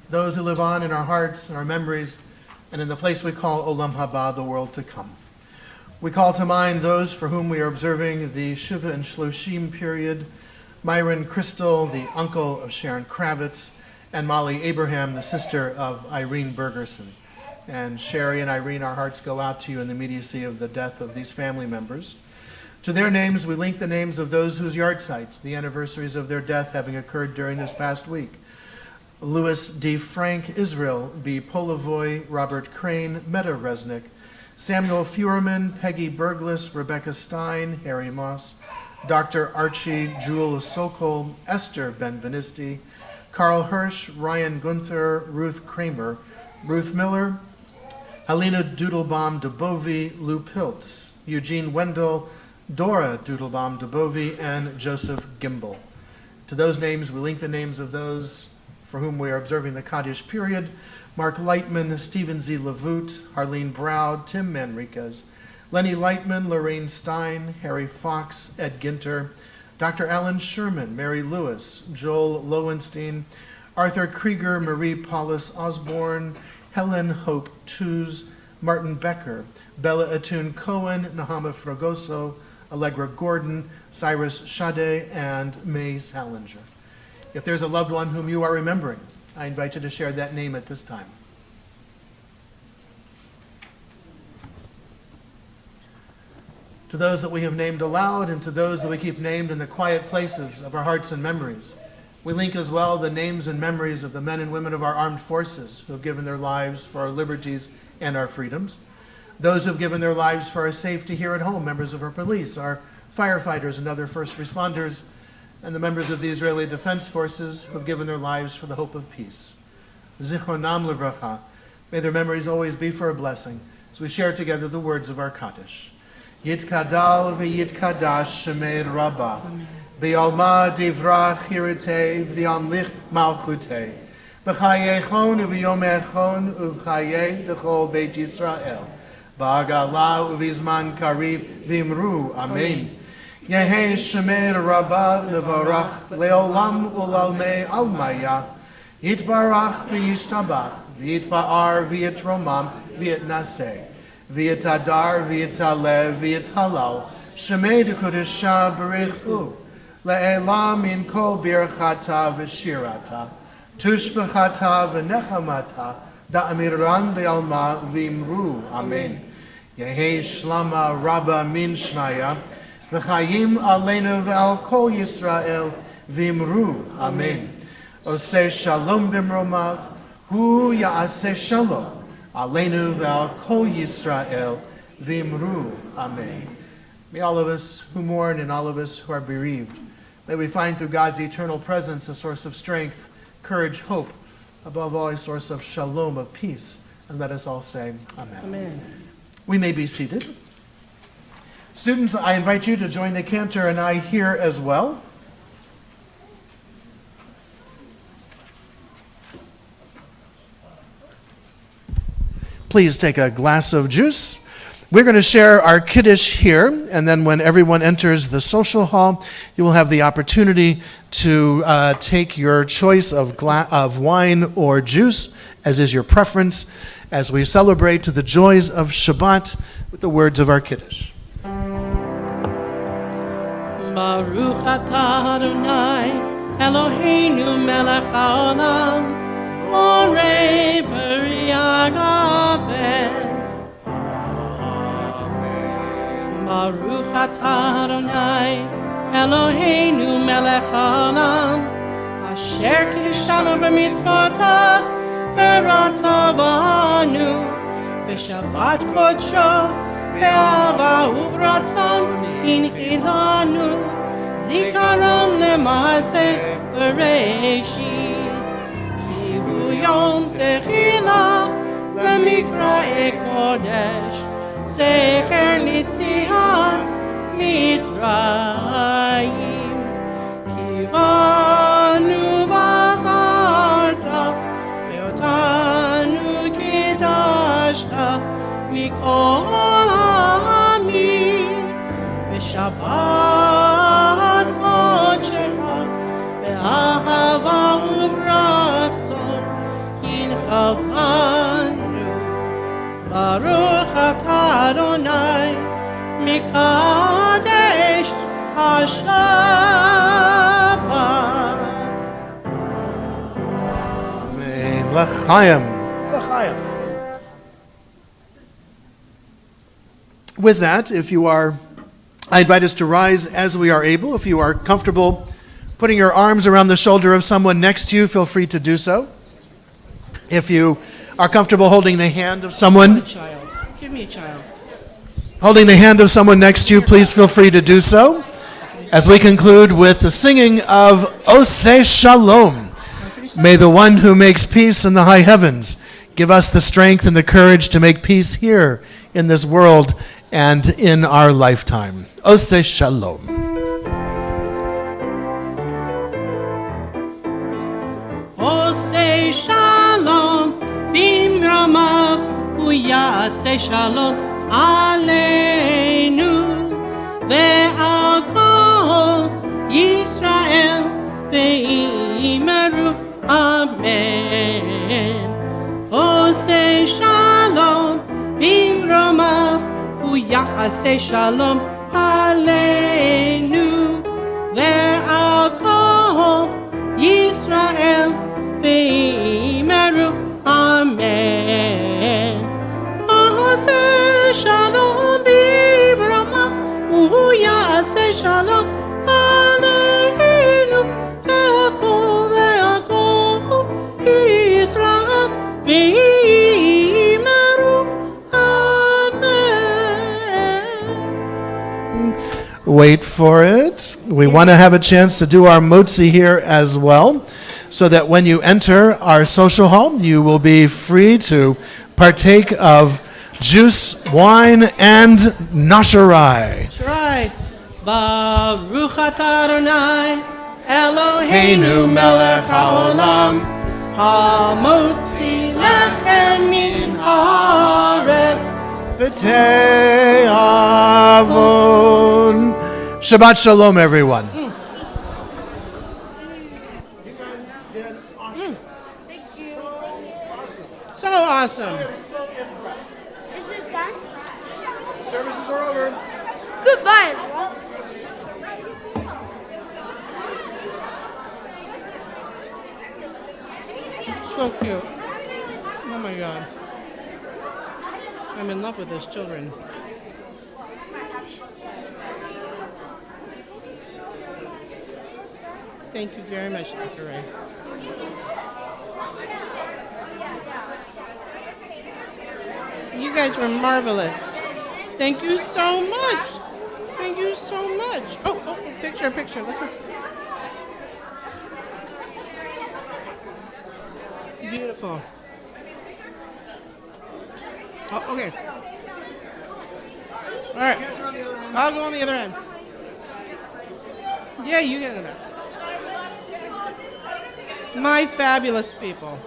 those who live on in our hearts and our memories, and in the place we call Olam Haba, the world to come. We call to mind those for whom we are observing the Shiva and Shloshim period, Myron Crystal, the uncle of Sharon Kravitz, and Molly Abraham, the sister of Irene Bergerson. And Sherry and Irene, our hearts go out to you in the immediacy of the death of these family members. To their names, we link the names of those whose yahrzeits, the anniversaries of their death having occurred during this past week. Louis D. Frank, Israel B. Polivoy, Robert Crane, Meta Resnick, Samuel Feuerman, Peggy Berglis, Rebecca Stein, Harry Moss, Dr. Archie Jewel Sokol, Esther Benvenisti, Carl Hirsch, Ryan Gunther, Ruth Kramer, Ruth Miller, Helena Doodlebaum Dubovi, Lou Piltz, Eugene Wendell, Dora Doodlebaum Dubovi, and Joseph Gimbel. To those names, we link the names of those for whom we are observing the Kaddish period: Mark Lightman, Stephen Z. Levoot, Harlene Brow, Tim Manriquez, Lenny Lightman, Lorraine Stein, Harry Fox, Ed Ginter, Dr. Alan Sherman, Mary Lewis, Joel Lowenstein, Arthur Krieger, Marie Paulus Osborne, Helen Hope Tooze, Martin Becker, Bella Atun Cohen, Nahama Fragoso, Allegra Gordon, Cyrus Shade, and May Salinger. If there's a loved one whom you are remembering, I invite you to share that name at this time. To those that we have named aloud and to those that we keep named in the quiet places of our hearts and memories, we link as well the names and memories of the men and women of our armed forces who have given their lives for our liberties and our freedoms, those who have given their lives for our safety here at home, members of our police, our firefighters and other first responders, and the members of the Israeli Defense Forces who have given their lives for the hope of peace. Zichronam levracha. May their memories always be for a blessing as we share together the words of our Kaddish. Yitkadal v'yitkadash shemei Rabba. B'yalma divrach hiritev v'yamlich malchutei. B'chayechon uv'yomechon uv'chayei d'chol Beit Yisrael. Ba'agala uv'izman kariv v'imru. Amen. Yehi shemei Rabba levarach leolam ulalmei almaya. Yitbarach v'yishtabach v'yitba'ar v'yitromam v'yitnaseh. V'yitadar v'yitalev v'yitalal. Shemei d'kodesha b'richu. Le'elam min kol birchata v'shirata. Tushbechata v'nechamata. Da'amiran be'alma v'imru. Amen. Yehi shlama rabba min shmaya. V'chayim aleinu v'al kol Yisrael v'imru. Amen. Oseh shalom b'mromav. Hu ya'aseh shalom. Aleinu v'al kol Yisrael v'imru. Amen. May all of us who mourn and all of us who are bereaved, may we find through God's eternal presence a source of strength, courage, hope, above all a source of shalom, of peace. And let us all say amen. Amen. We may be seated. Students, I invite you to join the cantor and I here as well. Please take a glass of juice. We're going to share our Kiddush here, and then when everyone enters the social hall, you will have the opportunity to take your choice of wine or juice, as is your preference, as we celebrate the joys of Shabbat with the words of our Kiddush. Baruch atah Adonai, Eloheinu melech haolam, borei peri hagafen. Baruch atah Adonai, Eloheinu melech haolam, asher shalom b'mitzvotav v'ratzavanu v'shabbat kodsho v'ahava uvratzon inchizanu zikaron lema'aseh b'reishit kihu yom techila lemikra kodesh zecher litziat Mitzrayim kivanu v'acharta ve'otanu kidashta mikol ha'amim v'shabbat kodshecha be'ahava uvratzon yinchavanu Baruch atah Adonai Mikadesh HaShabbat. Amen. L'chaim. L'chaim. With that, I invite us to rise as we are able. If you are comfortable putting your arms around the shoulder of someone next to you, feel free to do so. If you are comfortable holding the hand of someone, Give me a child. holding the hand of someone next to you, please feel free to do so. As we conclude with the singing of Oseh Shalom, may the one who makes peace in the high heavens give us the strength and the courage to make peace here in this world and in our lifetime. Oseh Shalom. Oseh Shalom bimramav uyaseh shalom aleinu ve'al kol Yisrael ve'imeru amen. Oseh shalom bimramav uyaseh shalom aleinu ve'al kol Yisrael ve'imeru amen. Oseh shalom b'rama uyaseh shalom aleinu ve'akol Yisrael ve'imeru amen. Wait for it. We want to have a chance to do our motzi here as well, so that when you enter our social hall, you will be free to partake of juice, wine, and nasharai. That's right. Baruch atah Adonai Eloheinu Eloheinu melech haolam, hamotzi lechem min haaretz. b'tei avon. Shabbat shalom, everyone. So awesome. Is it done? Services are over. Goodbye. So cute. Oh my God. I'm in love with those children. Thank you very much, Dr. Ray. You guys were marvelous. Thank you so much. Thank you so much. Oh, picture. Look. Beautiful. Oh, okay. All right. I'll go on the other end. Yeah, you get in there. My fabulous people.